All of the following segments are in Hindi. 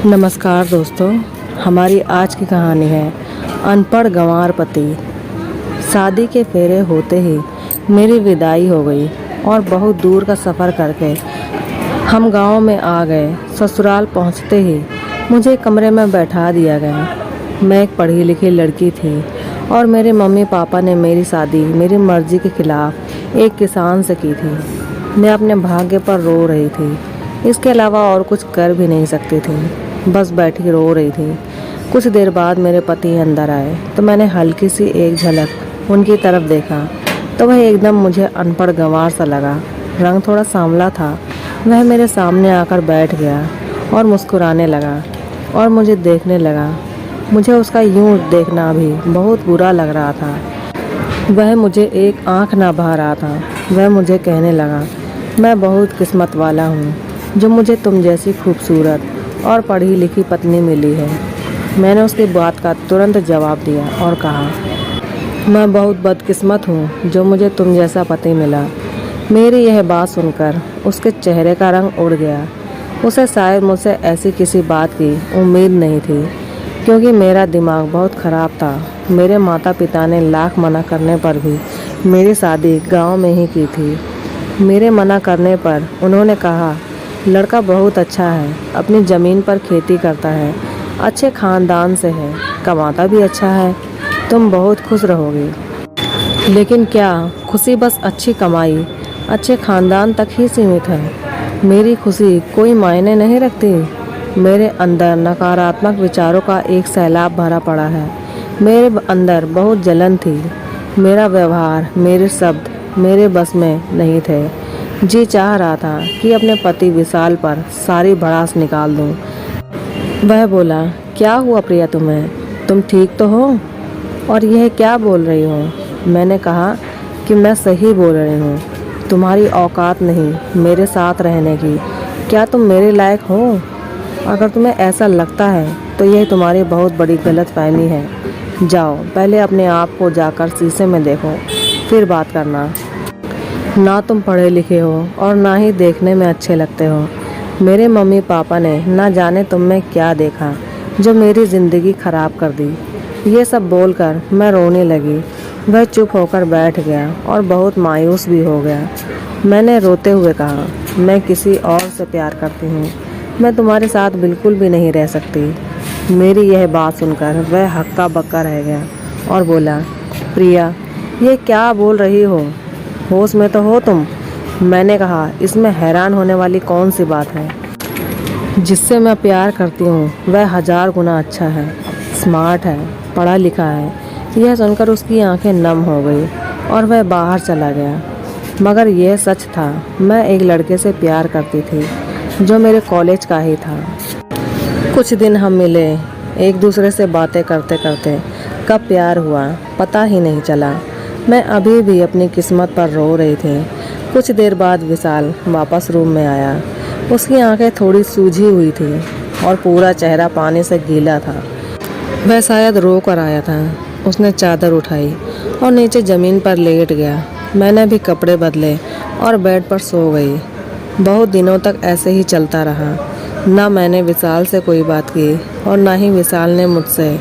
नमस्कार दोस्तों, हमारी आज की कहानी है अनपढ़ गंवार पति। शादी के फेरे होते ही मेरी विदाई हो गई और बहुत दूर का सफ़र करके हम गांव में आ गए। ससुराल पहुंचते ही मुझे कमरे में बैठा दिया गया। मैं एक पढ़ी लिखी लड़की थी और मेरे मम्मी पापा ने मेरी शादी मेरी मर्ज़ी के ख़िलाफ़ एक किसान से की थी। मैं अपने भाग्य पर रो रही थी, इसके अलावा और कुछ कर भी नहीं सकती थी। बस बैठी रो रही थी। कुछ देर बाद मेरे पति अंदर आए तो मैंने हल्की सी एक झलक उनकी तरफ देखा तो वह एकदम मुझे अनपढ़ गंवार सा लगा। रंग थोड़ा सांवला था। वह मेरे सामने आकर बैठ गया और मुस्कुराने लगा और मुझे देखने लगा। मुझे उसका यूं देखना भी बहुत बुरा लग रहा था। वह मुझे एक आँख ना बहा रहा था। वह मुझे कहने लगा, मैं बहुत किस्मत वाला हूँ जो मुझे तुम जैसी खूबसूरत और पढ़ी लिखी पत्नी मिली है। मैंने उसकी बात का तुरंत जवाब दिया और कहा, मैं बहुत बदकिस्मत हूँ जो मुझे तुम जैसा पति मिला। मेरी यह बात सुनकर उसके चेहरे का रंग उड़ गया। उसे शायद मुझसे ऐसी किसी बात की उम्मीद नहीं थी, क्योंकि मेरा दिमाग बहुत ख़राब था। मेरे माता पिता ने लाख मना करने पर भी मेरी शादी गांव में ही की थी। मेरे मना करने पर उन्होंने कहा, लड़का बहुत अच्छा है, अपनी ज़मीन पर खेती करता है, अच्छे ख़ानदान से है, कमाता भी अच्छा है, तुम बहुत खुश रहोगी। लेकिन क्या खुशी बस अच्छी कमाई, अच्छे ख़ानदान तक ही सीमित है? मेरी खुशी कोई मायने नहीं रखती। मेरे अंदर नकारात्मक विचारों का एक सैलाब भरा पड़ा है। मेरे अंदर बहुत जलन थी। मेरा व्यवहार, मेरे शब्द मेरे बस में नहीं थे। जी चाह रहा था कि अपने पति विशाल पर सारी भड़ास निकाल दूं। वह बोला, क्या हुआ प्रिया तुम्हें? तुम ठीक तो हो? और यह क्या बोल रही हो? मैंने कहा कि मैं सही बोल रही हूँ। तुम्हारी औकात नहीं मेरे साथ रहने की। क्या तुम मेरे लायक हो? अगर तुम्हें ऐसा लगता है तो यह तुम्हारी बहुत बड़ी गलतफहमी है। जाओ पहले अपने आप को जाकर शीशे में देखो, फिर बात करना। ना तुम पढ़े लिखे हो और ना ही देखने में अच्छे लगते हो। मेरे मम्मी पापा ने ना जाने तुम में क्या देखा जो मेरी ज़िंदगी ख़राब कर दी। ये सब बोलकर मैं रोने लगी। वह चुप होकर बैठ गया और बहुत मायूस भी हो गया। मैंने रोते हुए कहा, मैं किसी और से प्यार करती हूँ। मैं तुम्हारे साथ बिल्कुल भी नहीं रह सकती। मेरी यह बात सुनकर वह हक्का बक्का रह गया और बोला, प्रिया ये क्या बोल रही हो? होश में तो हो तुम? मैंने कहा, इसमें हैरान होने वाली कौन सी बात है? जिससे मैं प्यार करती हूँ वह 1000 गुना अच्छा है, स्मार्ट है, पढ़ा लिखा है। यह सुनकर उसकी आंखें नम हो गई और वह बाहर चला गया। मगर यह सच था, मैं एक लड़के से प्यार करती थी जो मेरे कॉलेज का ही था। कुछ दिन हम मिले, एक दूसरे से बातें करते करते कब प्यार हुआ पता ही नहीं चला। मैं अभी भी अपनी किस्मत पर रो रही थी। कुछ देर बाद विशाल वापस रूम में आया। उसकी आंखें थोड़ी सूजी हुई थी और पूरा चेहरा पानी से गीला था। वह शायद रो कर आया था। उसने चादर उठाई और नीचे ज़मीन पर लेट गया। मैंने भी कपड़े बदले और बेड पर सो गई। बहुत दिनों तक ऐसे ही चलता रहा। ना मैंने विशाल से कोई बात की और ना ही विशाल ने मुझसे।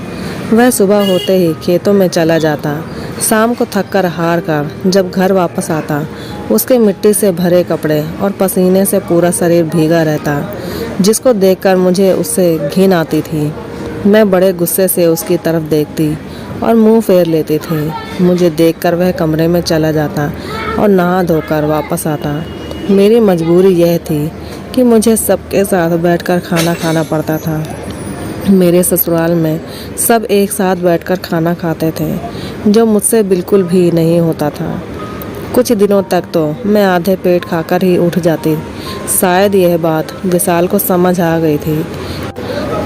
वह सुबह होते ही खेतों में चला जाता। शाम को थक कर हार कर जब घर वापस आता, उसके मिट्टी से भरे कपड़े और पसीने से पूरा शरीर भीगा रहता, जिसको देखकर मुझे उससे घिन आती थी। मैं बड़े गुस्से से उसकी तरफ देखती और मुंह फेर लेती थी। मुझे देखकर वह कमरे में चला जाता और नहा धोकर वापस आता। मेरी मजबूरी यह थी कि मुझे सबके साथ बैठकर खाना खाना पड़ता था। मेरे ससुराल में सब एक साथ बैठकर खाना खाते थे, जो मुझसे बिल्कुल भी नहीं होता था। कुछ दिनों तक तो मैं आधे पेट खाकर ही उठ जाती। शायद यह बात विशाल को समझ आ गई थी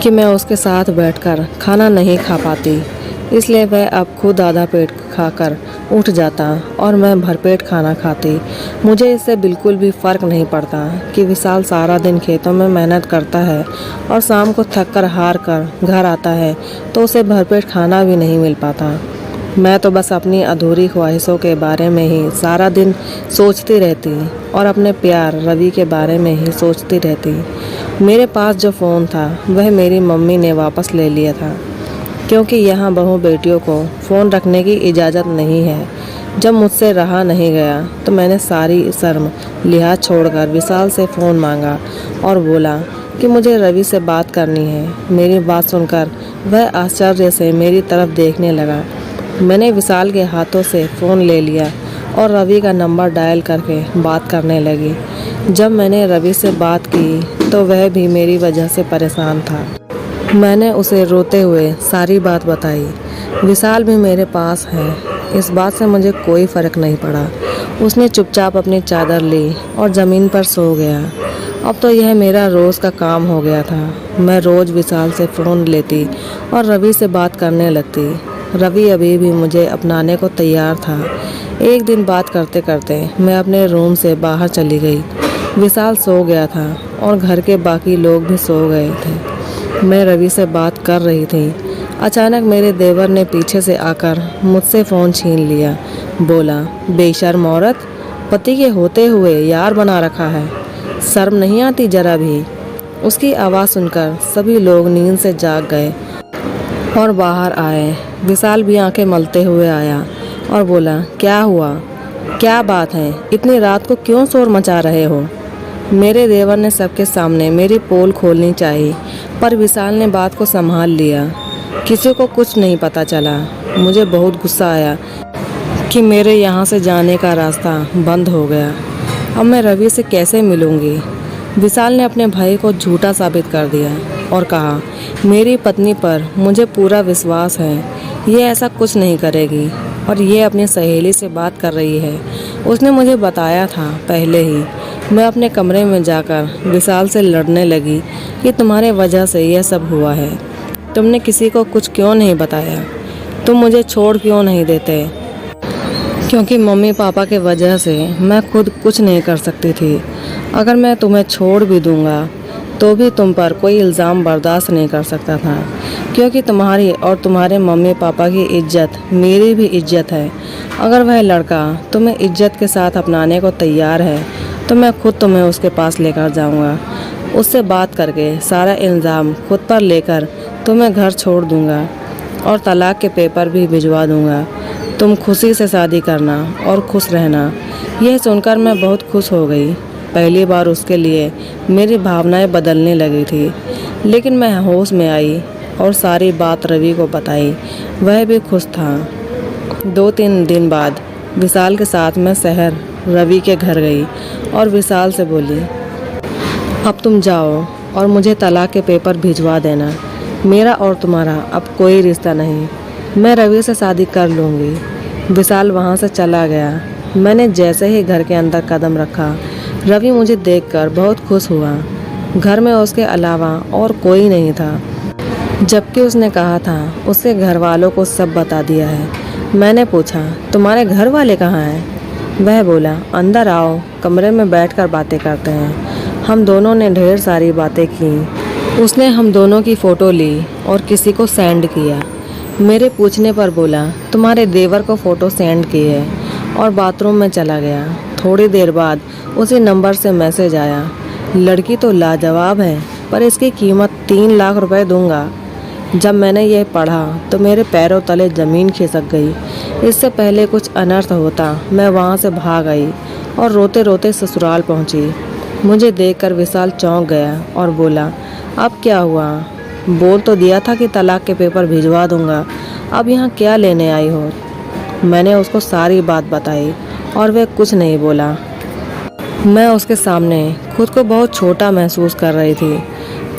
कि मैं उसके साथ बैठकर खाना नहीं खा पाती, इसलिए वह अब खुद आधा पेट खाकर उठ जाता और मैं भरपेट खाना खाती। मुझे इससे बिल्कुल भी फ़र्क नहीं पड़ता कि विशाल सारा दिन खेतों में मेहनत करता है और शाम को थक कर हार कर घर आता है तो उसे भरपेट खाना भी नहीं मिल पाता। मैं तो बस अपनी अधूरी ख्वाहिशों के बारे में ही सारा दिन सोचती रहती और अपने प्यार रवि के बारे में ही सोचती रहती। मेरे पास जो फ़ोन था वह मेरी मम्मी ने वापस ले लिया था, क्योंकि यहाँ बहू बेटियों को फ़ोन रखने की इजाज़त नहीं है। जब मुझसे रहा नहीं गया तो मैंने सारी शर्म लिहाज छोड़कर विशाल से फ़ोन मांगा और बोला कि मुझे रवि से बात करनी है। मेरी बात सुनकर वह आश्चर्य से मेरी तरफ देखने लगा। मैंने विशाल के हाथों से फ़ोन ले लिया और रवि का नंबर डायल करके बात करने लगी। जब मैंने रवि से बात की तो वह भी मेरी वजह से परेशान था। मैंने उसे रोते हुए सारी बात बताई। विशाल भी मेरे पास है, इस बात से मुझे कोई फ़र्क नहीं पड़ा। उसने चुपचाप अपनी चादर ली और ज़मीन पर सो गया। अब तो यह मेरा रोज़ का काम हो गया था। मैं रोज़ विशाल से फ़ोन लेती और रवि से बात करने लगती। रवि अभी भी मुझे अपनाने को तैयार था। एक दिन बात करते करते मैं अपने रूम से बाहर चली गई। विशाल सो गया था और घर के बाकी लोग भी सो गए थे। मैं रवि से बात कर रही थी। अचानक मेरे देवर ने पीछे से आकर मुझसे फ़ोन छीन लिया। बोला, बेशर्म औरत, पति के होते हुए यार बना रखा है, शर्म नहीं आती जरा भी। उसकी आवाज़ सुनकर सभी लोग नींद से जाग गए और बाहर आए। विशाल भी आंखें मलते हुए आया और बोला, क्या हुआ, क्या बात है, इतनी रात को क्यों शोर मचा रहे हो? मेरे देवर ने सबके सामने मेरी पोल खोलनी चाहिए, पर विशाल ने बात को संभाल लिया। किसी को कुछ नहीं पता चला। मुझे बहुत गुस्सा आया कि मेरे यहाँ से जाने का रास्ता बंद हो गया। अब मैं रवि से कैसे मिलूँगी? विशाल ने अपने भाई को झूठा साबित कर दिया और कहा, मेरी पत्नी पर मुझे पूरा विश्वास है, ये ऐसा कुछ नहीं करेगी और ये अपनी सहेली से बात कर रही है। उसने मुझे बताया था पहले ही। मैं अपने कमरे में जाकर विशाल से लड़ने लगी कि तुम्हारे वजह से यह सब हुआ है। तुमने किसी को कुछ क्यों नहीं बताया? तुम मुझे छोड़ क्यों नहीं देते? क्योंकि मम्मी पापा के वजह से मैं खुद कुछ नहीं कर सकती थी। अगर मैं तुम्हें छोड़ भी दूंगा तो भी तुम पर कोई इल्ज़ाम बर्दाश्त नहीं कर सकता था, क्योंकि तुम्हारी और तुम्हारे मम्मी पापा की इज्जत मेरी भी इज्जत है। अगर वह लड़का तुम्हें इज्जत के साथ अपनाने को तैयार है तो मैं खुद तुम्हें उसके पास लेकर जाऊंगा। उससे बात करके सारा इल्ज़ाम खुद पर लेकर तुम्हें घर छोड़ दूंगा और तलाक के पेपर भी भिजवा दूंगा। तुम खुशी से शादी करना और खुश रहना। यह सुनकर मैं बहुत खुश हो गई। पहली बार उसके लिए मेरी भावनाएं बदलने लगी थी। लेकिन मैं होश में आई और सारी बात रवि को बताई। वह भी खुश था। 2-3 दिन बाद विशाल के साथ मैं शहर रवि के घर गई और विशाल से बोली, अब तुम जाओ और मुझे तलाक के पेपर भिजवा देना। मेरा और तुम्हारा अब कोई रिश्ता नहीं। मैं रवि से शादी कर लूँगी। विशाल वहाँ से चला गया। मैंने जैसे ही घर के अंदर कदम रखा, रवि मुझे देखकर बहुत खुश हुआ। घर में उसके अलावा और कोई नहीं था, जबकि उसने कहा था उसके घर वालों को सब बता दिया है। मैंने पूछा, तुम्हारे घर वाले कहाँ हैं? वह बोला, अंदर आओ, कमरे में बैठकर बातें करते हैं। हम दोनों ने ढेर सारी बातें की। उसने हम दोनों की फ़ोटो ली और किसी को सेंड किया। मेरे पूछने पर बोला, तुम्हारे देवर को फ़ोटो सेंड की है, और बाथरूम में चला गया। थोड़ी देर बाद उसी नंबर से मैसेज आया, लड़की तो लाजवाब है, पर इसकी कीमत 3 लाख रुपए दूंगा। जब मैंने यह पढ़ा तो मेरे पैरों तले ज़मीन खिसक गई। इससे पहले कुछ अनर्थ होता मैं वहाँ से भाग आई और रोते रोते ससुराल पहुँची। मुझे देखकर विशाल चौंक गया और बोला, अब क्या हुआ? बोल तो दिया था कि तलाक के पेपर भिजवा दूंगा, अब यहाँ क्या लेने आई हो? मैंने उसको सारी बात बताई और वह कुछ नहीं बोला। मैं उसके सामने खुद को बहुत छोटा महसूस कर रही थी।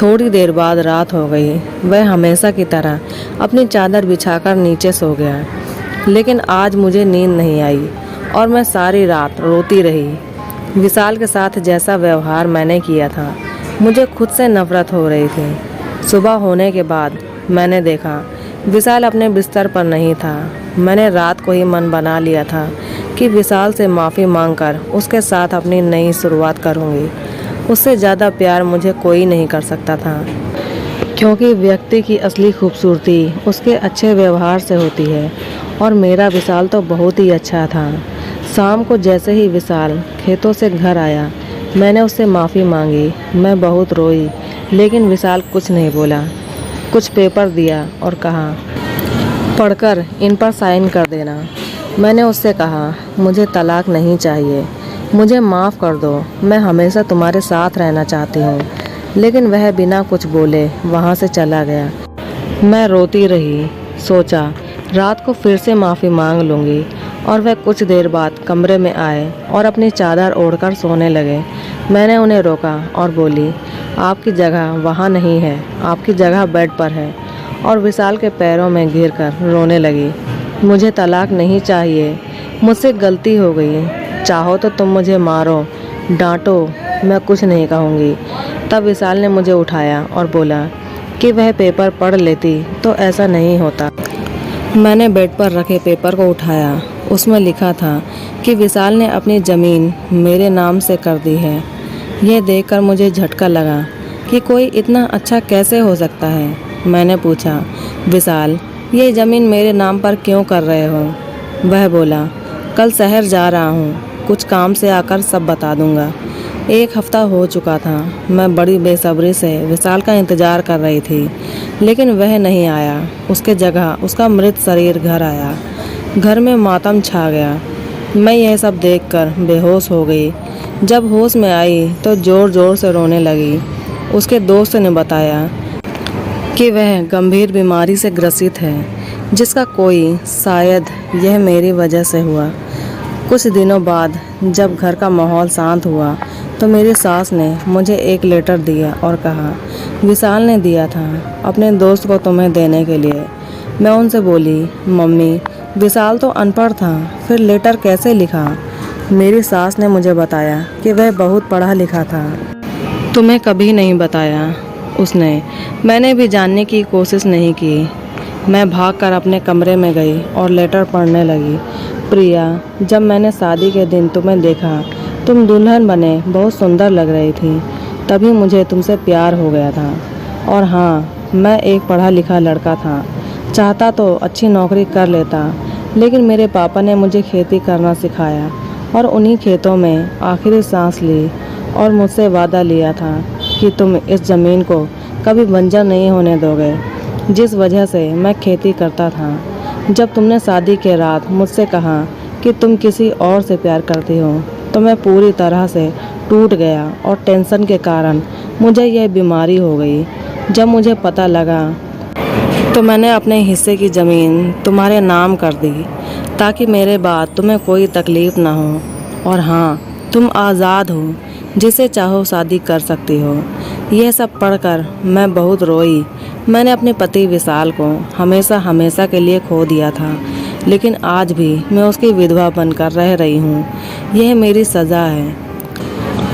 थोड़ी देर बाद रात हो गई। वह हमेशा की तरह अपनी चादर बिछाकर नीचे सो गया, लेकिन आज मुझे नींद नहीं आई और मैं सारी रात रोती रही। विशाल के साथ जैसा व्यवहार मैंने किया था, मुझे खुद से नफरत हो रही थी। सुबह होने के बाद मैंने देखा विशाल अपने बिस्तर पर नहीं था। मैंने रात को ही मन बना लिया था कि विशाल से माफ़ी मांगकर उसके साथ अपनी नई शुरुआत करूंगी। उससे ज़्यादा प्यार मुझे कोई नहीं कर सकता था, क्योंकि व्यक्ति की असली खूबसूरती उसके अच्छे व्यवहार से होती है, और मेरा विशाल तो बहुत ही अच्छा था। शाम को जैसे ही विशाल खेतों से घर आया, मैंने उससे माफ़ी मांगी। मैं बहुत रोई, लेकिन विशाल कुछ नहीं बोला। कुछ पेपर दिया और कहा, पढ़कर इन पर साइन कर देना। मैंने उससे कहा, मुझे तलाक नहीं चाहिए, मुझे माफ़ कर दो, मैं हमेशा तुम्हारे साथ रहना चाहती हूँ। लेकिन वह बिना कुछ बोले वहाँ से चला गया। मैं रोती रही, सोचा रात को फिर से माफ़ी मांग लूँगी। और वह कुछ देर बाद कमरे में आए और अपनी चादर ओढ़कर सोने लगे। मैंने उन्हें रोका और बोली, आपकी जगह वहाँ नहीं है, आपकी जगह बेड पर है। और विशाल के पैरों में गिरकर रोने लगी। मुझे तलाक नहीं चाहिए, मुझसे गलती हो गई, चाहो तो तुम मुझे मारो, डांटो, मैं कुछ नहीं कहूँगी। तब विशाल ने मुझे उठाया और बोला कि वह पेपर पढ़ लेती तो ऐसा नहीं होता। मैंने बेड पर रखे पेपर को उठाया। उसमें लिखा था कि विशाल ने अपनी ज़मीन मेरे नाम से कर दी है। यह देखकर मुझे झटका लगा कि कोई इतना अच्छा कैसे हो सकता है। मैंने पूछा, विशाल, ये ज़मीन मेरे नाम पर क्यों कर रहे हो? वह बोला, कल शहर जा रहा हूँ, कुछ काम से आकर सब बता दूँगा। 1 हफ्ता हो चुका था। मैं बड़ी बेसब्री से विशाल का इंतज़ार कर रही थी, लेकिन वह नहीं आया। उसके जगह उसका मृत शरीर घर आया। घर में मातम छा गया। मैं यह सब देखकर बेहोश हो गई। जब होश में आई तो ज़ोर ज़ोर से रोने लगी। उसके दोस्त ने बताया कि वह गंभीर बीमारी से ग्रसित है, जिसका कोई शायद यह मेरी वजह से हुआ। कुछ दिनों बाद जब घर का माहौल शांत हुआ तो मेरी सास ने मुझे एक लेटर दिया और कहा, विशाल ने दिया था अपने दोस्त को तुम्हें देने के लिए। मैं उनसे बोली, मम्मी, विशाल तो अनपढ़ था, फिर लेटर कैसे लिखा? मेरी सास ने मुझे बताया कि वह बहुत पढ़ा लिखा था। तुम्हें कभी नहीं बताया उसने। मैंने भी जानने की कोशिश नहीं की। मैं भागकर अपने कमरे में गई और लेटर पढ़ने लगी। प्रिया, जब मैंने शादी के दिन तुम्हें देखा, तुम दुल्हन बने बहुत सुंदर लग रही थी। तभी मुझे तुमसे प्यार हो गया था। और हाँ, मैं एक पढ़ा लिखा लड़का था, चाहता तो अच्छी नौकरी कर लेता, लेकिन मेरे पापा ने मुझे खेती करना सिखाया और उन्हीं खेतों में आखिरी सांस ली और मुझसे वादा लिया था कि तुम इस ज़मीन को कभी बंजर नहीं होने दोगे, जिस वजह से मैं खेती करता था। जब तुमने शादी के रात मुझसे कहा कि तुम किसी और से प्यार करती हो, तो मैं पूरी तरह से टूट गया और टेंशन के कारण मुझे यह बीमारी हो गई। जब मुझे पता लगा तो मैंने अपने हिस्से की ज़मीन तुम्हारे नाम कर दी, ताकि मेरे बाद तुम्हें कोई तकलीफ़ ना हो। और हाँ, तुम आज़ाद हो, जिसे चाहो शादी कर सकती हो। यह सब पढ़कर मैं बहुत रोई। मैंने अपने पति विशाल को हमेशा हमेशा के लिए खो दिया था, लेकिन आज भी मैं उसकी विधवा बनकर रह रही हूँ। यह मेरी सज़ा है।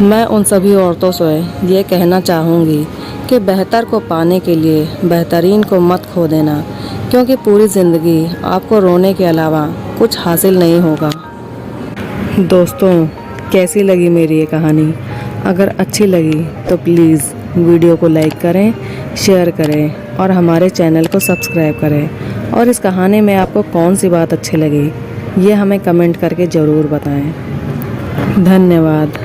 मैं उन सभी औरतों से ये कहना चाहूँगी कि बेहतर को पाने के लिए बेहतरीन को मत खो देना, क्योंकि पूरी ज़िंदगी आपको रोने के अलावा कुछ हासिल नहीं होगा। दोस्तों, कैसी लगी मेरी ये कहानी? अगर अच्छी लगी तो प्लीज़ वीडियो को लाइक करें, शेयर करें और हमारे चैनल को सब्सक्राइब करें। और इस कहानी में आपको कौन सी बात अच्छी लगी, ये हमें कमेंट करके ज़रूर बताएं। धन्यवाद।